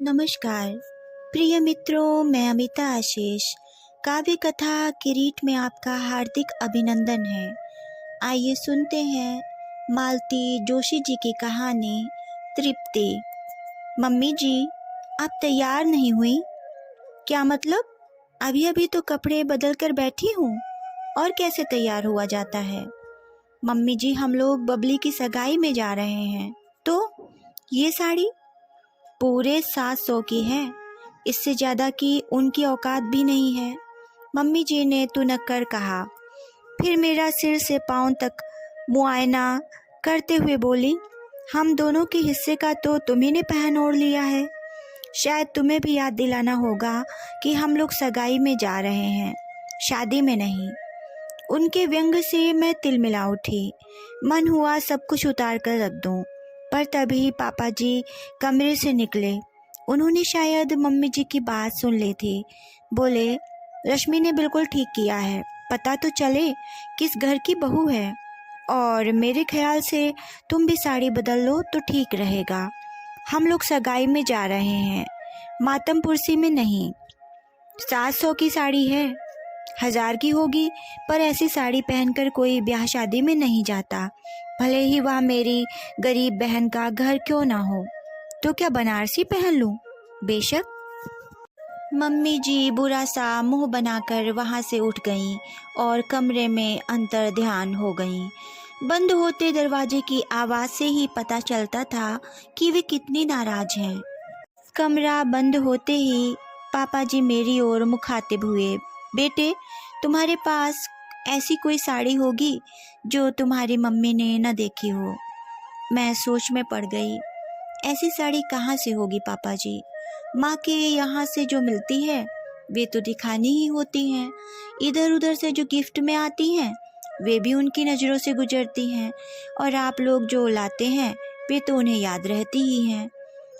नमस्कार प्रिय मित्रों, मैं अमिता आशीष। काव्य कथा किरीट में आपका हार्दिक अभिनंदन है। आइए सुनते हैं मालती जोशी जी की कहानी तृप्ति। मम्मी जी, आप तैयार नहीं हुई? क्या मतलब? अभी अभी तो कपड़े बदल कर बैठी हूँ और कैसे तैयार हुआ जाता है? मम्मी जी, हम लोग बबली की सगाई में जा रहे हैं। तो ये साड़ी पूरे 700 की है। इससे ज्यादा की उनकी औकात भी नहीं है, मम्मी जी ने तुनक कर कहा। फिर मेरा सिर से पांव तक मुआयना करते हुए बोली, हम दोनों के हिस्से का तो तुम्ही ने पहन ओढ़ लिया है। शायद तुम्हें भी याद दिलाना होगा कि हम लोग सगाई में जा रहे हैं, शादी में नहीं। उनके व्यंग से मैं तिलमिला उठी। मन हुआ सब कुछ उतार कर रख दूं, पर तभी पापा जी कमरे से निकले। उन्होंने शायद मम्मी जी की बात सुन ली थी। बोले, रश्मि ने बिल्कुल ठीक किया है, पता तो चले किस घर की बहू है। और मेरे ख्याल से तुम भी साड़ी बदल लो तो ठीक रहेगा। हम लोग सगाई में जा रहे हैं, मातम पुरसी में नहीं। 700 की साड़ी है, 1000 की होगी, पर ऐसी साड़ी पहनकर कोई ब्याह शादी में नहीं जाता, भले ही वह मेरी गरीब बहन का घर क्यों ना हो। तो क्या बनारसी पहन लूं? बेशक। मम्मी जी बुरा सा मुंह बनाकर वहां से उठ गईं और कमरे में अंतर ध्यान हो गईं। बंद होते दरवाजे की आवाज से ही पता चलता था कि वे कितनी नाराज हैं। कमरा बंद होते ही पापा जी मेरी ओर मुखातिब हुए। बेटे, तुम्हारे पास ऐसी कोई साड़ी होगी जो तुम्हारी मम्मी ने न देखी हो? मैं सोच में पड़ गई। ऐसी साड़ी कहाँ से होगी पापा जी? माँ के यहाँ से जो मिलती है वे तो दिखानी ही होती हैं। इधर उधर से जो गिफ्ट में आती हैं वे भी उनकी नज़रों से गुजरती हैं, और आप लोग जो लाते हैं वे तो उन्हें याद रहती ही हैं।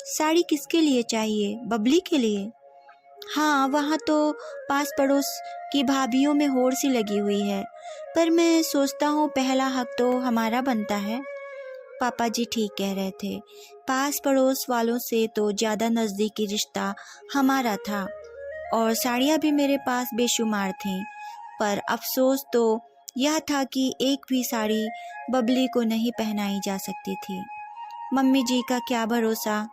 साड़ी किसके लिए चाहिए? बबली के लिए? हाँ, वहाँ तो पास पड़ोस की भाभीयों में होड़ सी लगी हुई है, पर मैं सोचता हूँ पहला हक तो हमारा बनता है। पापा जी ठीक कह रहे थे। पास पड़ोस वालों से तो ज़्यादा नज़दीकी रिश्ता हमारा था, और साड़ियाँ भी मेरे पास बेशुमार थीं। पर अफसोस तो यह था कि एक भी साड़ी बबली को नहीं पहनाई जा सकती थी। मम्मी जी का क्या भरोसा,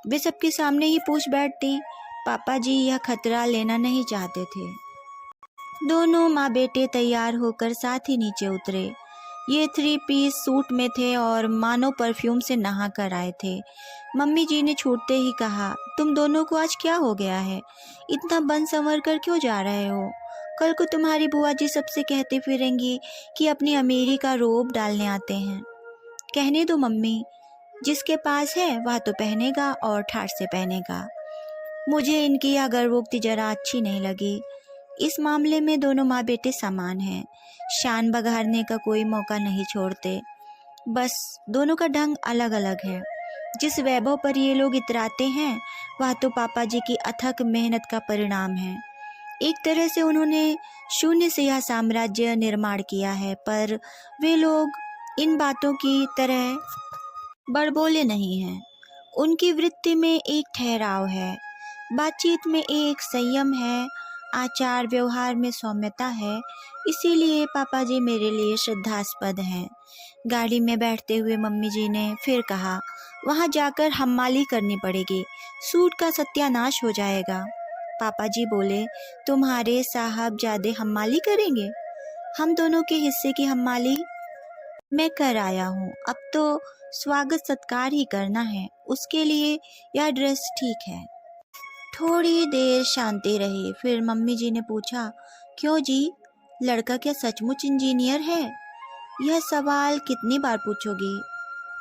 वे सबके सामने ही पूछ बैठती। पापा जी यह खतरा लेना नहीं चाहते थे। दोनों माँ बेटे तैयार होकर साथ ही नीचे उतरे। ये 3 पीस सूट में थे और मानो परफ्यूम से नहा कर आए थे। मम्मी जी ने छूटते ही कहा, तुम दोनों को आज क्या हो गया है? इतना बन संवर कर क्यों जा रहे हो? कल को तुम्हारी बुआ जी सबसे कहती फिरेंगी कि अपनी अमीरी का रोब डालने आते हैं। कहने दो मम्मी, जिसके पास है वह तो पहनेगा और ठाठ से पहनेगा। मुझे इनकी यह गर्वोक्ति जरा अच्छी नहीं लगी। इस मामले में दोनों माँ बेटे समान हैं, शान बघारने का कोई मौका नहीं छोड़ते। बस दोनों का ढंग अलग अलग है। जिस वैभव पर ये लोग इतराते हैं वह तो पापा जी की अथक मेहनत का परिणाम है। एक तरह से उन्होंने शून्य से यह साम्राज्य निर्माण किया है, पर वे लोग इन बातों की तरह बड़बोले नहीं हैं। उनकी वृत्ति में एक ठहराव है, बातचीत में एक संयम है, आचार व्यवहार में सौम्यता है। इसीलिए पापा जी मेरे लिए श्रद्धास्पद हैं। गाड़ी में बैठते हुए मम्मी जी ने फिर कहा, वहाँ जाकर हम्माली करनी पड़ेगी, सूट का सत्यानाश हो जाएगा। पापा जी बोले, तुम्हारे साहबजादे हम्माली करेंगे? हम दोनों के हिस्से की हम्माली मैं कर आया हूँ, अब तो स्वागत सत्कार ही करना है। उसके लिए यह ड्रेस ठीक है। थोड़ी देर शांति रही, फिर मम्मी जी ने पूछा, क्यों जी, लड़का क्या सचमुच इंजीनियर है? यह सवाल कितनी बार पूछोगी?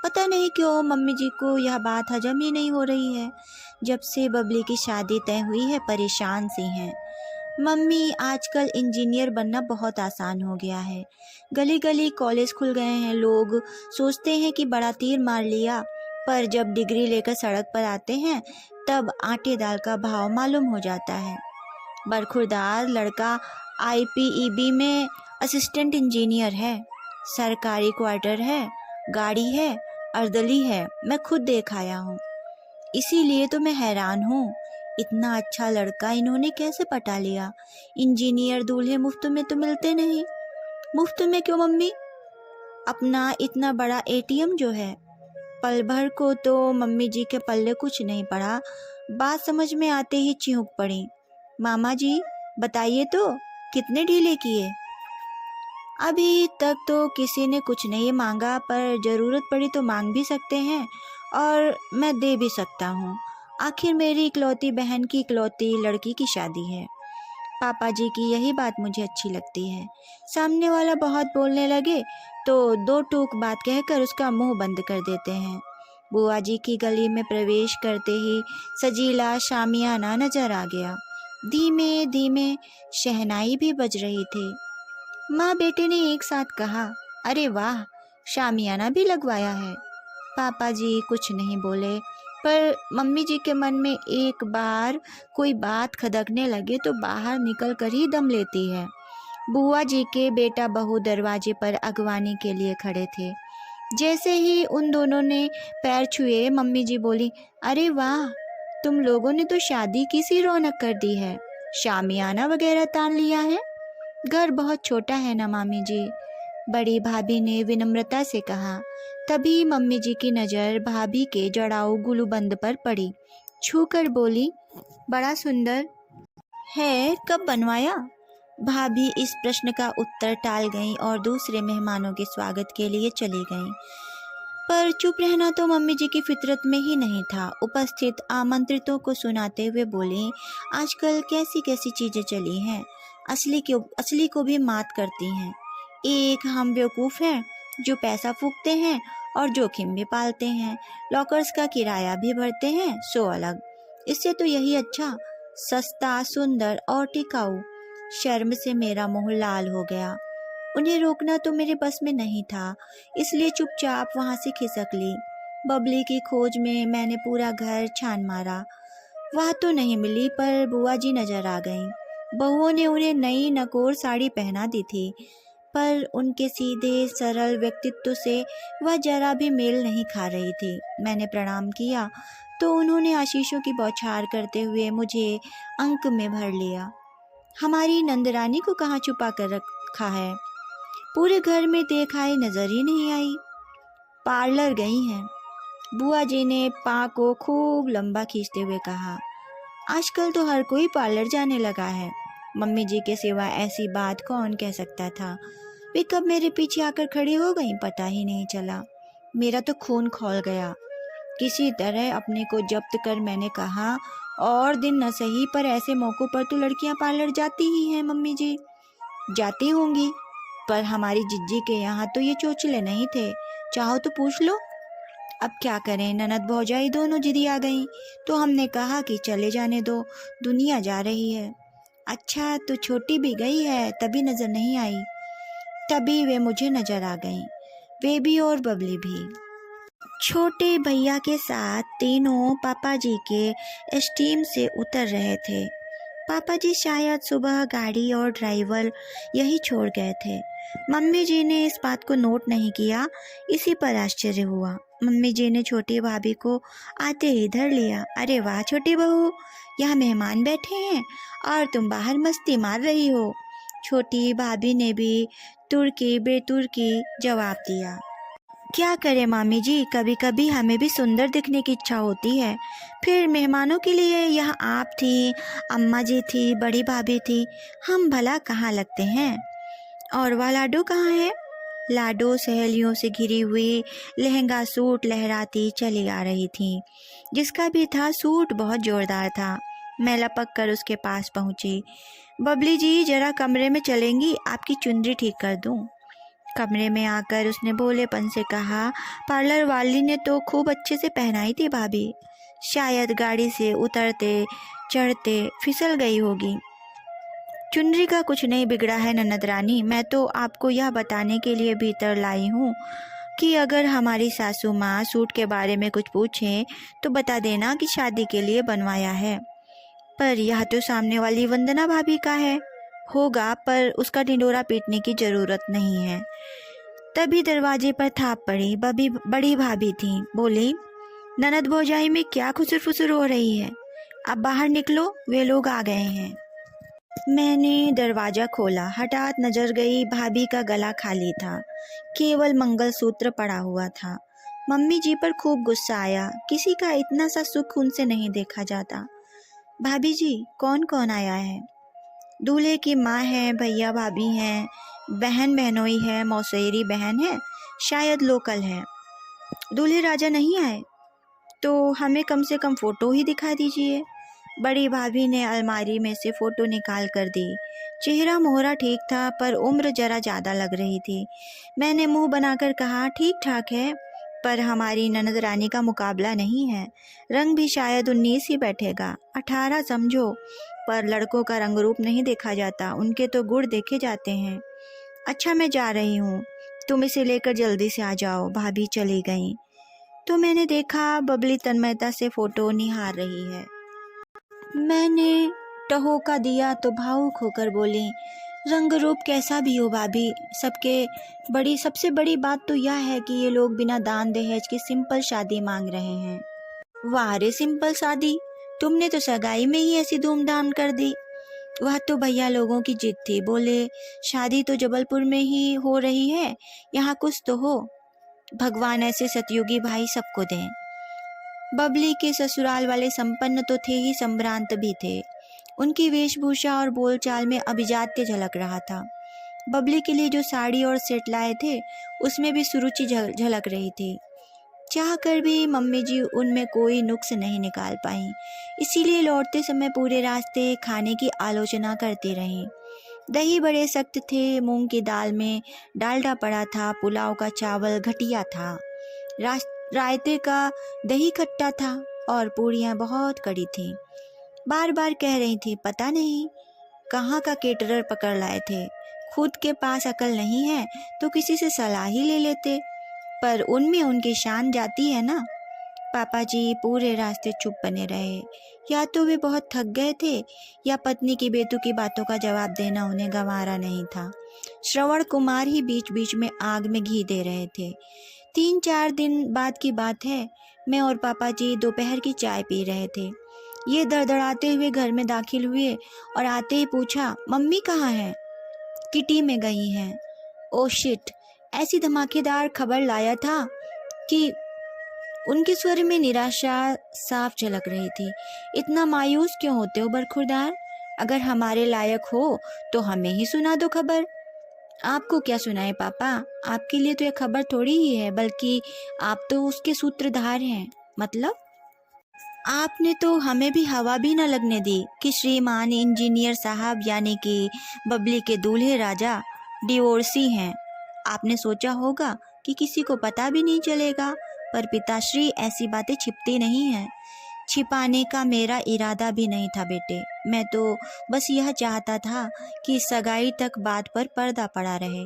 पता नहीं क्यों मम्मी जी को यह बात हजम ही नहीं हो रही है। जब से बबली की शादी तय हुई है परेशान सी हैं। मम्मी, आजकल इंजीनियर बनना बहुत आसान हो गया है। गली गली कॉलेज खुल गए हैं। लोग सोचते हैं कि बड़ा तीर मार लिया, पर जब डिग्री लेकर सड़क पर आते हैं तब आटे दाल का भाव मालूम हो जाता है। बरखुरदार लड़का आईपीईबी में असिस्टेंट इंजीनियर है, सरकारी क्वार्टर है, गाड़ी है, अर्दली है, मैं खुद देख आया हूँ। इसीलिए तो मैं हैरान हूँ, इतना अच्छा लड़का इन्होंने कैसे पटा लिया। इंजीनियर दूल्हे मुफ्त में तो मिलते नहीं। मुफ्त में क्यों मम्मी? अपना इतना बड़ा एटीएम जो है। पल भर को तो मम्मी जी के पल्ले कुछ नहीं पड़ा। बात समझ में आते ही चिहुक पड़ी। मामा जी बताइए तो, कितने ढीले किए? अभी तक तो किसी ने कुछ नहीं मांगा, पर जरूरत पड़ी तो मांग भी सकते हैं और मैं दे भी सकता हूँ। आखिर मेरी इकलौती बहन की इकलौती लड़की की शादी है। पापा जी की यही बात मुझे अच्छी लगती है। सामने वाला बहुत बोलने लगे तो दो टूक बात कहकर उसका मुंह बंद कर देते हैं। बुआ जी की गली में प्रवेश करते ही सजीला शामियाना नजर आ गया। धीमे धीमे शहनाई भी बज रही थी। माँ बेटे ने एक साथ कहा, अरे वाह, शामियाना भी लगवाया है। पापा जी कुछ नहीं बोले, पर मम्मी जी के मन में एक बार कोई बात खदकने लगे तो बाहर निकल कर ही दम लेती है। बुआ जी के बेटा बहू दरवाजे पर अगवानी के लिए खड़े थे। जैसे ही उन दोनों ने पैर छुए, मम्मी जी बोली, अरे वाह, तुम लोगों ने तो शादी की सी रौनक कर दी है। शामियाना वगैरह तान लिया है? घर बहुत छोटा है ना मामी जी, बड़ी भाभी ने विनम्रता से कहा। तभी मम्मी जी की नज़र भाभी के जड़ाऊ गुलूबंद पर पड़ी। छूकर बोली, बड़ा सुंदर है, कब बनवाया? भाभी इस प्रश्न का उत्तर टाल गईं और दूसरे मेहमानों के स्वागत के लिए चली गईं। पर चुप रहना तो मम्मी जी की फितरत में ही नहीं था। उपस्थित आमंत्रितों को सुनाते हुए बोली, आजकल कैसी कैसी चीजें चली हैं, असली को भी मात करती हैं। एक हम बेवकूफ़ हैं जो पैसा फूकते हैं और जोखिम भी पालते हैं, लॉकर्स का किराया भी भरते हैं, सो अलग। इससे तो यही अच्छा, सस्ता, सुंदर और टिकाऊ। शर्म से मेरा मुंह लाल हो गया। उन्हें रोकना तो मेरे बस में नहीं था, इसलिए चुपचाप वहां से खिसक ली। बबली की खोज में मैंने पूरा घर छान मारा, वह तो नहीं मिली, पर बुआ जी नजर आ गईं। बहुओं ने उन्हें नई नकोर साड़ी पहना दी थी, पर उनके सीधे सरल व्यक्तित्व से वह जरा भी मेल नहीं खा रही थी। मैंने प्रणाम किया तो उन्होंने आशीषों की बौछार करते हुए मुझे अंक में भर लिया। हमारी नंदरानी को कहाँ छुपा कर रखा है? पूरे घर में देखाई नजर ही नहीं आई। पार्लर गई हैं। बुआ जी ने पा को खूब लंबा खींचते हुए कहा। आजकल तो हर कोई पार्लर जाने लगा है। मम्मी जी के सिवा ऐसी बात कौन कह सकता था। वे कब मेरे पीछे आकर खड़ी हो गईं, पता ही नहीं चला। मेरा तो खून खौल गया। किसी तरह अपने को जब्त कर मैंने कहा, और दिन न सही पर ऐसे मौकों पर तो लड़कियां पार्लर जाती ही हैं मम्मी जी। जाती होंगी, पर हमारी जिज्जी के यहाँ तो ये चोचले नहीं थे। चाहो तो पूछ लो। अब क्या करें, ननद भौजाई दोनों जिदी आ गईं, तो हमने कहा कि चले जाने दो, दुनिया जा रही है। अच्छा, तो छोटी भी गई है, तभी नजर नहीं आई। तभी वे मुझे नजर आ गईं, वे भी और बबली भी। छोटे भैया के साथ तीनों पापा जी के स्टीम से उतर रहे थे। पापा जी शायद सुबह गाड़ी और ड्राइवर यही छोड़ गए थे। मम्मी जी ने इस बात को नोट नहीं किया, इसी पर आश्चर्य हुआ। मम्मी जी ने छोटी भाभी को आते ही धर लिया। अरे वाह छोटी बहू, यहाँ मेहमान बैठे हैं और तुम बाहर मस्ती मार रही हो। छोटी भाभी ने भी तुर्की बेतुर्की जवाब दिया। क्या करें मामी जी, कभी कभी हमें भी सुंदर दिखने की इच्छा होती है। फिर मेहमानों के लिए यहाँ आप थी, अम्मा जी थी, बड़ी भाभी थी, हम भला कहाँ लगते हैं। और वह लाडो कहाँ है? लाडो सहेलियों से घिरी हुई लहंगा सूट लहराती चली आ रही थी। जिसका भी था सूट बहुत जोरदार था। मैं लपक कर उसके पास पहुंची। बबली जी जरा कमरे में चलेंगी, आपकी चुंदरी ठीक कर दूं। कमरे में आकर उसने भोलेपन से कहा, पार्लर वाली ने तो खूब अच्छे से पहनाई थी भाभी, शायद गाड़ी से उतरते चढ़ते फिसल गई होगी। चुनरी का कुछ नहीं बिगड़ा है ननद रानी, मैं तो आपको यह बताने के लिए भीतर लाई हूँ कि अगर हमारी सासू माँ सूट के बारे में कुछ पूछें तो बता देना कि शादी के लिए बनवाया है। पर यह तो सामने वाली वंदना भाभी का है। होगा, पर उसका ढिंडोरा पीटने की जरूरत नहीं है। तभी दरवाजे पर थाप पड़ी। बड़ी भाभी थी, बोली, ननद भौजाई में क्या खुसर फुसर हो रही है? अब बाहर निकलो, वे लोग आ गए हैं। मैंने दरवाजा खोला। हठात नजर गई, भाभी का गला खाली था, केवल मंगलसूत्र पड़ा हुआ था। मम्मी जी पर खूब गुस्सा आया। किसी का इतना सा सुख उनसे नहीं देखा जाता। भाभी जी, कौन कौन आया है? दूल्हे की माँ है, भैया भाभी हैं, बहन बहनोई है, मौसेरी बहन है, शायद लोकल है। दूल्हे राजा नहीं आए? तो हमें कम से कम फोटो ही दिखा दीजिए। बड़ी भाभी ने अलमारी में से फोटो निकाल कर दी। चेहरा मोहरा ठीक था, पर उम्र जरा ज़्यादा लग रही थी। मैंने मुंह बनाकर कहा, ठीक ठाक है, पर हमारी ननद रानी का मुकाबला नहीं है। रंग भी शायद 19 ही बैठेगा, 18 समझो। पर लड़कों का रंग रूप नहीं देखा जाता, उनके तो गुण देखे जाते हैं। अच्छा, मैं जा रही हूँ, तुम इसे लेकर जल्दी से आ जाओ। भाभी चली गई तो मैंने देखा बबली तन्मयता से फोटो निहार रही है। मैंने टहोका दिया तो भावुक होकर बोली, रंग रूप कैसा भी हो भाभी, सबसे बड़ी बात तो यह है कि ये लोग बिना दान दहेज की सिंपल शादी मांग रहे हैं। वाह रे सिंपल शादी, तुमने तो सगाई में ही ऐसी धूमधाम कर दी। वह तो भैया लोगों की जिद थी, बोले शादी तो जबलपुर में ही हो रही है, यहाँ कुछ तो हो। भगवान ऐसे सतयुगी भाई सबको दें। बबली के ससुराल वाले संपन्न तो थे ही, संभ्रांत भी थे। उनकी वेशभूषा और बोलचाल में अभिजात्य झलक रहा था। बबली के लिए जो साड़ी और सेट लाए थे, उसमें भी सुरुचि झलक रही थी। चाह कर भी मम्मी जी उनमें कोई नुक्स नहीं निकाल पाई, इसीलिए लौटते समय पूरे रास्ते खाने की आलोचना करती रहीं। दही बड़े सख्त थे, मूंग की दाल में डालडा पड़ा था, पुलाव का चावल घटिया था, रायते का दही खट्टा था और पूड़ियाँ बहुत कड़ी थीं। बार बार कह रही थी, पता नहीं कहाँ का केटरर पकड़ लाए थे। खुद के पास अकल नहीं है तो किसी से सलाह ही ले लेते, पर उनमें उनकी शान जाती है ना। पापा जी पूरे रास्ते चुप बने रहे। या तो वे बहुत थक गए थे, या पत्नी की बेतुकी बातों का जवाब देना उन्हें गंवारा नहीं था। श्रवण कुमार ही बीच बीच में आग में घी दे रहे थे। 3-4 दिन बाद की बात है, मैं और पापा जी दोपहर की चाय पी रहे थे। ये दड़दड़ाते हुए घर में दाखिल हुए और आते ही पूछा, मम्मी कहाँ हैं? किटी में गई हैं। ओ शिट, ऐसी धमाकेदार खबर लाया था कि उनके स्वर में निराशा साफ झलक रही थी। इतना मायूस क्यों होते हो बरखुरदार? अगर हमारे लायक हो तो हमें ही सुना दो खबर। आपको क्या सुनाए पापा, आपके लिए तो यह खबर थोड़ी ही है, बल्कि आप तो उसके सूत्रधार हैं। मतलब? आपने तो हमें भी हवा भी न लगने दी कि श्रीमान इंजीनियर साहब यानी कि बबली के दूल्हे राजा डिवोर्सी हैं। आपने सोचा होगा कि किसी को पता भी नहीं चलेगा, पर पिताश्री ऐसी बातें छिपती नहीं हैं। छिपाने का मेरा इरादा भी नहीं था बेटे, मैं तो बस यह चाहता था कि सगाई तक बात पर पर्दा पड़ा रहे।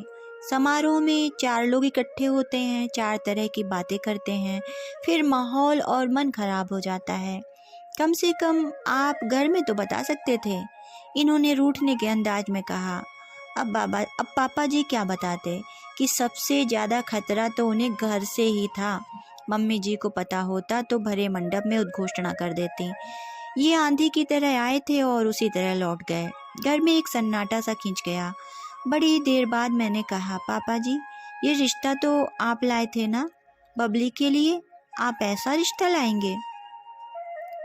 समारोह में 4 लोग इकट्ठे होते हैं, 4 तरह की बातें करते हैं, फिर माहौल और मन खराब हो जाता है। कम से कम आप घर में तो बता सकते थे, इन्होंने रूठने के अंदाज में कहा। अब पापा जी क्या बताते कि सबसे ज़्यादा खतरा तो उन्हें घर से ही था। मम्मी जी को पता होता तो भरे मंडप में उद्घोषणा कर देती। ये आंधी की तरह आए थे और उसी तरह लौट गए। घर में एक सन्नाटा सा खिंच गया। बड़ी देर बाद मैंने कहा, पापा जी ये रिश्ता तो आप लाए थे ना बबली के लिए, आप ऐसा रिश्ता लाएंगे?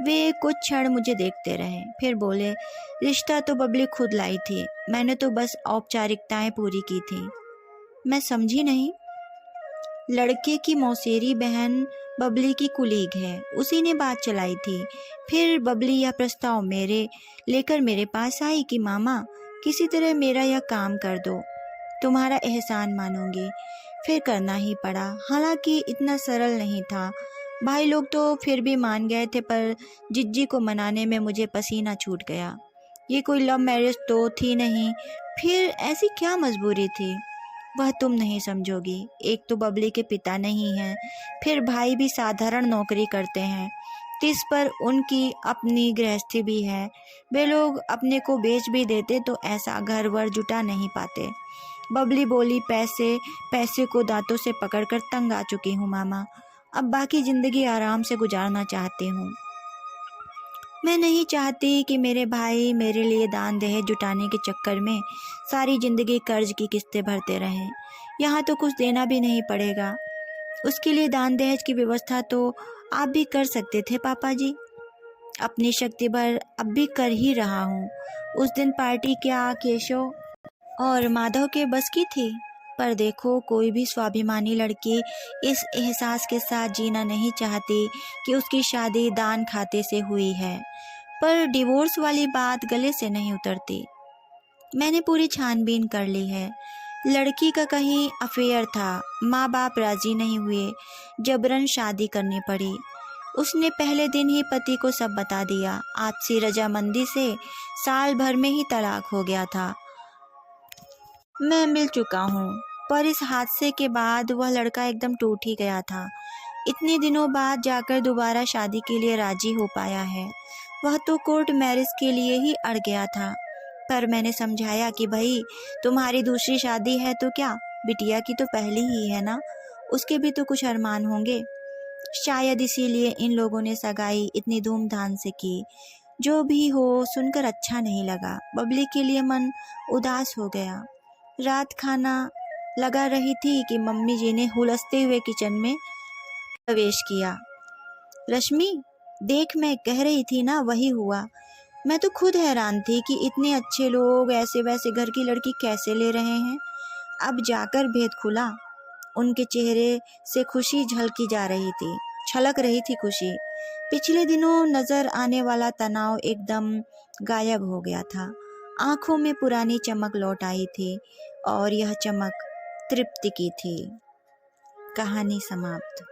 वे कुछ क्षण मुझे देखते रहे, फिर बोले, रिश्ता तो बबली खुद लाई थी, मैंने तो बस औपचारिकताएं पूरी की थी। मैं समझी नहीं। लड़के की मौसेरी बहन बबली की कुलीग है, उसी ने बात चलाई थी। फिर बबली यह प्रस्ताव लेकर मेरे पास आई कि मामा किसी तरह मेरा यह काम कर दो, तुम्हारा एहसान मानूंगी। फिर करना ही पड़ा, हालांकि इतना सरल नहीं था। भाई लोग तो फिर भी मान गए थे, पर जिज्जी को मनाने में मुझे पसीना छूट गया। ये कोई लव मैरिज तो थी नहीं, फिर ऐसी क्या मजबूरी थी वह तुम नहीं समझोगी। एक तो बबली के पिता नहीं हैं, फिर भाई भी साधारण नौकरी करते हैं, तिस पर उनकी अपनी गृहस्थी भी है। वे लोग अपने को बेच भी देते तो ऐसा घर वर जुटा नहीं पाते। बबली बोली, पैसे को दांतों से पकड़कर तंग आ चुकी हूँ मामा, अब बाकी ज़िंदगी आराम से गुजारना चाहती हूँ। मैं नहीं चाहती कि मेरे भाई मेरे लिए दान दहेज जुटाने के चक्कर में सारी ज़िंदगी कर्ज की किस्तें भरते रहें। यहाँ तो कुछ देना भी नहीं पड़ेगा। उसके लिए दान दहेज की व्यवस्था तो आप भी कर सकते थे पापा जी। अपनी शक्ति भर अब भी कर ही रहा हूँ। उस दिन पार्टी क्या केशव और माधव के बस की थी, पर देखो कोई भी स्वाभिमानी लड़की इस एहसास के साथ जीना नहीं चाहती कि उसकी शादी दान खाते से हुई है, पर डिवोर्स वाली बात गले से नहीं उतरती। मैंने पूरी छानबीन कर ली है। लड़की का कहीं अफेयर था, माँ बाप राजी नहीं हुए, जबरन शादी करनी पड़ी। उसने पहले दिन ही पति को सब बता दिया। आपसी रजामंदी से साल भर में ही तलाक हो गया था। मैं मिल चुका हूँ, पर इस हादसे के बाद वह लड़का एकदम टूट ही गया था। इतने दिनों बाद जाकर दोबारा शादी के लिए राजी हो पाया है। वह तो कोर्ट मैरिज के लिए ही अड़ गया था, पर मैंने समझाया कि भाई तुम्हारी दूसरी शादी है तो क्या, बिटिया की तो पहली ही है ना, उसके भी तो कुछ अरमान होंगे। शायद इसीलिए इन लोगों ने सगाई इतनी धूमधाम से की। जो भी हो, सुनकर अच्छा नहीं लगा। बबली के लिए मन उदास हो गया। रात खाना लगा रही थी कि मम्मी जी ने हुलसते हुए किचन में प्रवेश किया। रश्मि, देख मैं कह रही थी ना, वही हुआ। मैं तो खुद हैरान थी कि इतने अच्छे लोग ऐसे वैसे घर की लड़की कैसे ले रहे हैं। अब जाकर भेद खुला। उनके चेहरे से खुशी झलकी जा रही थी, छलक रही थी खुशी। पिछले दिनों नजर आने वाला तनाव एकदम गायब हो गया था। आंखों में पुरानी चमक लौट आई थी और यह चमक तृप्ति की थी। कहानी समाप्त।